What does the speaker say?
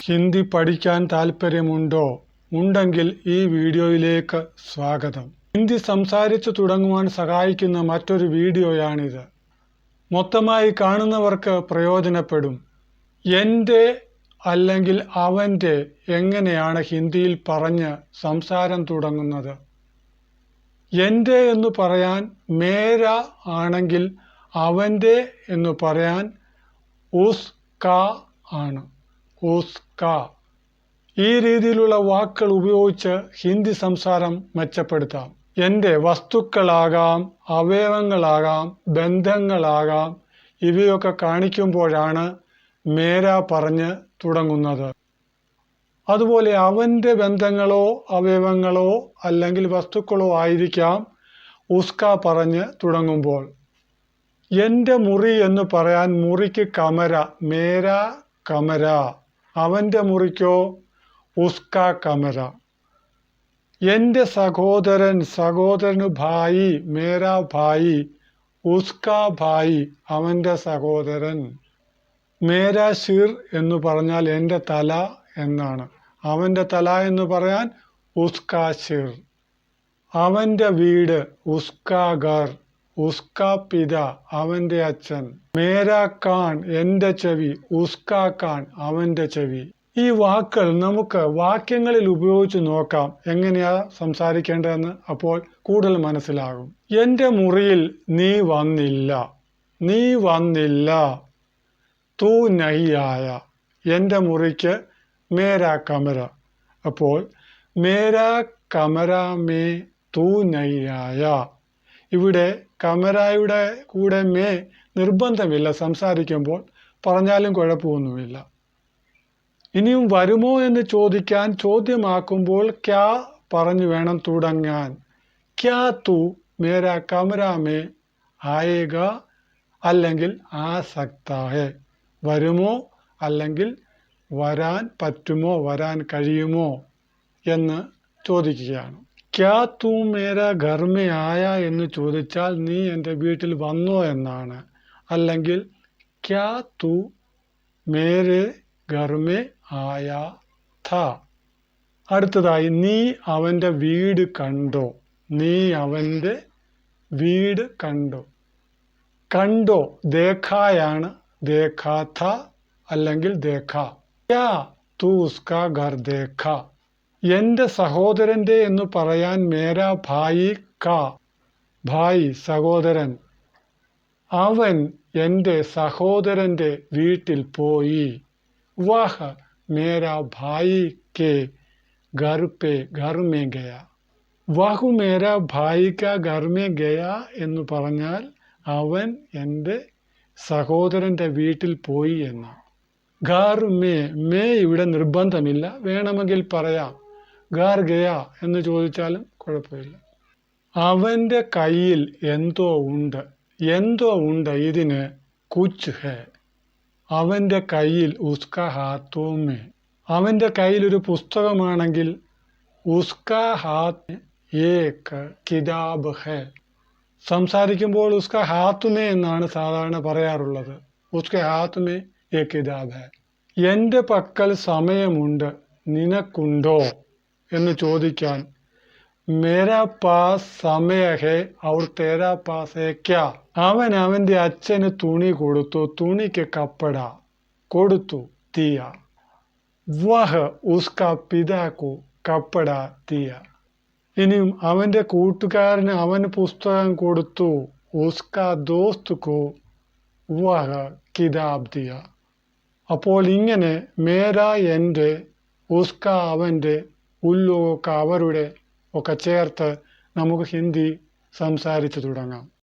ഹിന്ദി പഠിക്കാൻ താല്പര്യമുണ്ടോ? ഉണ്ടെങ്കിൽ ഈ വീഡിയോയിലേക്ക് സ്വാഗതം. ഹിന്ദി സംസാരിച്ചു തുടങ്ങുവാൻ സഹായിക്കുന്ന മറ്റൊരു വീഡിയോയാണിത്. മൊത്തമായി കാണുന്നവർക്ക് പ്രയോജനപ്പെടും. എൻ്റെ അല്ലെങ്കിൽ അവൻ്റെ എങ്ങനെയാണ് ഹിന്ദിയിൽ പറഞ്ഞ് സംസാരം തുടങ്ങുന്നത്? എൻ്റെ എന്ന് പറയാൻ മേര ആണെങ്കിൽ അവൻ്റെ എന്ന് പറയാൻ ഉസ്ക ആണ്. ഉസ്ക. ഈ രീതിയിലുള്ള വാക്കുകൾ ഉപയോഗിച്ച് ഹിന്ദി സംസാരം മെച്ചപ്പെടുത്താം. എൻ്റെ വസ്തുക്കളാകാം, അവയവങ്ങളാകാം, ബന്ധങ്ങളാകാം, ഇവയൊക്കെ കാണിക്കുമ്പോഴാണ് മേര പറഞ്ഞ് തുടങ്ങുന്നത്. അതുപോലെ അവൻ്റെ ബന്ധങ്ങളോ അവയവങ്ങളോ അല്ലെങ്കിൽ വസ്തുക്കളോ ആയിരിക്കാം ഉസ്ക പറഞ്ഞ് തുടങ്ങുമ്പോൾ. എൻ്റെ മുറി എന്ന് പറയാൻ മുറിക്ക് കമര, മേര കമര. അവൻ്റെ മുറിക്കോ ഉസ്ക കമര. എൻ്റെ സഹോദരൻ, സഹോദരന് ഭായി, മേര ഭായി, ഉസ്ക ഭായി, അവൻ്റെ സഹോദരൻ. മേര സിർ എന്ന് പറഞ്ഞാൽ എൻ്റെ തല എന്നാണ്. അവൻ്റെ തല എന്ന് പറയാൻ ഉസ്ക സിർ. അവൻ്റെ വീട് ഉസ്ക ഘർ, ഉസ്ക പിത, അവൻ്റെ അച്ഛൻ. മേര കാൻ, എൻ്റെ ചെവി, ഉസ്ക കാൻ, അവൻ്റെ ചെവി. ഈ വാക്കുകൾ നമുക്ക് വാക്യങ്ങളിൽ ഉപയോഗിച്ച് നോക്കാം എങ്ങനെയാ സംസാരിക്കേണ്ടതെന്ന്. അപ്പോൾ കൂടുതൽ മനസ്സിലാകും. എൻ്റെ മുറിയിൽ നീ വന്നില്ല, നീ വന്നില്ല. തൂ നഹി ആയ. എൻ്റെ മുറിക്ക് മേര കമര. അപ്പോൾ മേര കമര മേ തൂ നഹി ആയ. ഇവിടെ കമരയുടെ കൂടെ മേ നിർബന്ധമില്ല. സംസാരിക്കുമ്പോൾ പറഞ്ഞാലും കുഴപ്പമൊന്നുമില്ല. ഇനിയും വരുമോ എന്ന് ചോദിക്കാൻ ചോദ്യമാക്കുമ്പോൾ ക്യാ പറഞ്ഞു വേണം തുടങ്ങാൻ. ക്യാ തൂ മേര കമര മേ ആയേഗ അല്ലെങ്കിൽ ആ സക്താ ഹെ. വരുമോ അല്ലെങ്കിൽ വരാൻ പറ്റുമോ, വരാൻ കഴിയുമോ എന്ന് ചോദിക്കുകയാണ്. ക്യാ തൂ മേര ഘർ മേ ആയ എന്ന് ചോദിച്ചാൽ നീ എൻ്റെ വീട്ടിൽ വന്നോ എന്നാണ്. അല്ലെങ്കിൽ ക്യാ തൂ മേരെ ഘർ മേ ആയ ഥാ. അടുത്തതായി നീ അവൻ്റെ വീട് കണ്ടോ, നീ അവൻ്റെ വീട് കണ്ടോ. കണ്ടോ ദേഖായാണ്, ദേഖാ ഥാ അല്ലെങ്കിൽ ദേഖാ. ക്യാ തൂ ഉസ്ക ഘർ ദേഖാ. എൻ്റെ സഹോദരൻ്റെ എന്ന് പറയാൻ മേര ഭായി കാ. ഭായി സഹോദരൻ. അവൻ എൻ്റെ സഹോദരൻ്റെ വീട്ടിൽ പോയി. വഹ് മേര ഭായി കെ ഘർ പേ ഘർ മേ ഗയ. വഹു മേര ഭായി കാ ഘർ മേ ഗയ എന്ന് പറഞ്ഞാൽ അവൻ എൻ്റെ സഹോദരൻ്റെ വീട്ടിൽ പോയി എന്നാണ്. ഘർ മേ, മേ ഇവിടെ നിർബന്ധമില്ല, വേണമെങ്കിൽ പറയാം. ഘർ ഗയ എന്ന് ചോദിച്ചാലും കുഴപ്പമില്ല. അവൻ്റെ കയ്യിൽ എന്തോ ഉണ്ട്. എന്തോ ഉണ്ട് ഇതിന് കുച്ച് ഹെ. അവൻ്റെ കയ്യിൽ ഉസ്ക ഹാത്തോ മേ. അവൻ്റെ കയ്യിൽ ഒരു പുസ്തകമാണെങ്കിൽ ഉസ്ക ഹാത്ത് ഏക് കിതാബ് ഹെ. സംസാരിക്കുമ്പോൾ ഉസ്ക ഹാത്ത് മേ എന്നാണ് സാധാരണ പറയാറുള്ളത്. ഉസ്ക ഹാത്ത് മേ ഏക് കിതാബ് ഹെ. എൻ്റെ പക്കൽ സമയമുണ്ട്, നിനക്കുണ്ടോ എന്ന് ചോദിക്കാൻ മേരാ പാസ് സമയ ഹെ ഔർ തേരാ പാസ് ഹെ ക്യാ. അവൻ അവൻ്റെ അച്ഛന് തുണി കൊടുത്തു, തുണിക്ക് കപ്പട കൊടുത്തു, ദിയ. വഹ് ഉസ്ക പിതാക്കു കപ്പട ദിയ. ഇനിയും അവൻ്റെ കൂട്ടുകാരന് അവന് പുസ്തകം കൊടുത്തു, ഉസ്ക ദോസ്തുക്കു വഹ് കിതാബ് ദിയ. അപ്പോൾ ഇങ്ങനെ മേര എൻ്റെ, ഉസ്ക അവൻ്റെ, ഉല്ലോക അവരുടെ ഒക്കെ ചേർത്ത് നമുക്ക് ഹിന്ദി സംസാരിച്ചു തുടങ്ങാം.